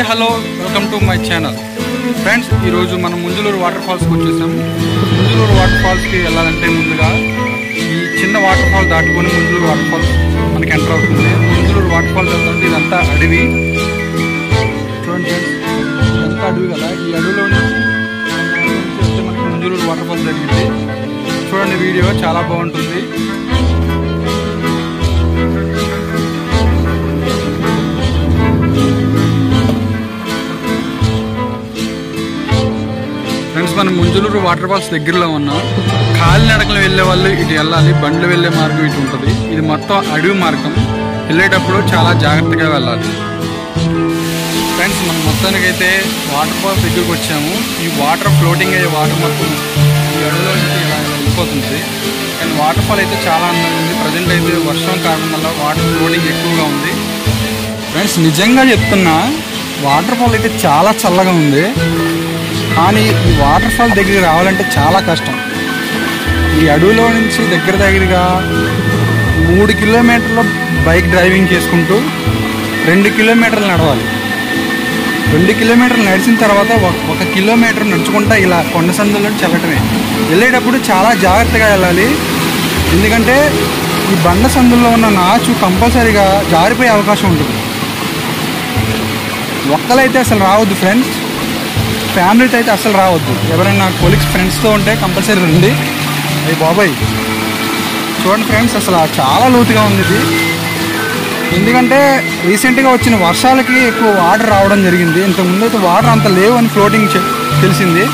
Hello welcome to my channel friends. ఈరోజు మనం Munjaluru water ఫాల్స్కి వచ్చేసాం. ముంజలూరు వాటర్ ఫాల్స్కి వెళ్ళాలంటే ముందుగా ఈ చిన్న వాటర్ ఫాల్ దాటుకొని ముంజలూరు వాటర్ ఫాల్స్ మనకి ఎంటర్ అవుతుంది. ముంజలూరు వాటర్ ఫాల్స్ వెళ్తుంటే ఇదంతా అడవి. చూడండి ఫ్రెండ్స్, ఇదంతా అడవి కదా. ఈ అడవిలో నుంచి వస్తే మనకి ముంజలూరు వాటర్ ఫాల్స్ జరిగింది. చూడండి, వీడియో చాలా బాగుంటుంది. ఫ్రెండ్స్, మనం ముంజలూరు వాటర్ ఫాల్స్ దగ్గరలో ఉన్నాం. కాలినడకలు వెళ్ళే వాళ్ళు ఇటు వెళ్ళాలి, బండ్లు వెళ్ళే మార్గం ఇటు ఉంటుంది. ఇది మొత్తం అడవి మార్గం. వెళ్ళేటప్పుడు చాలా జాగ్రత్తగా వెళ్ళాలి. ఫ్రెండ్స్, మనం మొత్తానికైతే వాటర్ ఫాల్స్ దగ్గరికి వచ్చాము. ఈ వాటర్ ఫ్లోటింగ్ అయ్యే వాటర్ మొత్తం ఈ అడవిలో నుంచి ఇలా వెళ్ళిపోతుంది. కానీ వాటర్ ఫాల్ అయితే చాలా అందంగా ఉంది. ప్రజెంట్ అయితే వర్షం కారణం వల్ల వాటర్ ఫ్లోటింగ్ ఎక్కువగా ఉంది. ఫ్రెండ్స్, నిజంగా చెప్తున్నా, వాటర్ ఫాల్ అయితే చాలా చల్లగా ఉంది. కానీ ఈ వాటర్ ఫాల్ దగ్గరికి రావాలంటే చాలా కష్టం. ఈ అడవిలో నుంచి దగ్గరగా 3 కిలోమీటర్ల బైక్ డ్రైవింగ్ చేసుకుంటూ 2 కిలోమీటర్లు నడవాలి. 2 కిలోమీటర్లు నడిచిన తర్వాత 1 కిలోమీటర్ నడుచుకుంటా ఇలా కొండ సందులో చల్లటమే. వెళ్ళేటప్పుడు చాలా జాగ్రత్తగా వెళ్ళాలి. ఎందుకంటే ఈ బండ సందుల్లో ఉన్న నాచు కంపల్సరీగా జారిపోయే అవకాశం ఉంటుంది. ఒక్కలైతే అసలు రావద్దు ఫ్రెండ్స్, ఫ్యామిలీతో అయితే అసలు రావద్దు. ఎవరైనా కొలీగ్స్ ఫ్రెండ్స్తో ఉంటే కంపల్సరీ రండి. అయ్యి బాబాయ్, చూడండి ఫ్రెండ్స్, అసలు చాలా లోతుగా ఉంది ఇది. ఎందుకంటే రీసెంట్గా వచ్చిన వర్షాలకి ఎక్కువ వాటర్ రావడం జరిగింది. ఇంతకుముందు అయితే వాటర్ అంత లేవు అని ఫ్లోటింగ్ తెలిసింది.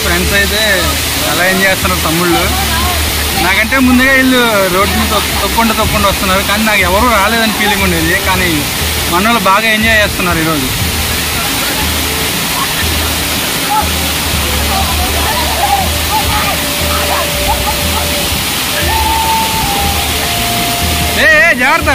ఫ్రెండ్స్ అయితే ఎలా ఎంజాయ్ చేస్తున్నారు తమ్ముళ్ళు. నాకంటే ముందుగా వీళ్ళు రోడ్డు మీద తొక్కుండా వస్తున్నారు. కానీ నాకు ఎవరూ రాలేదని ఫీలింగ్ ఉండేది. కానీ మన వాళ్ళు బాగా ఎంజాయ్ చేస్తున్నారు ఈరోజు. ఏ జాగ్రత్త.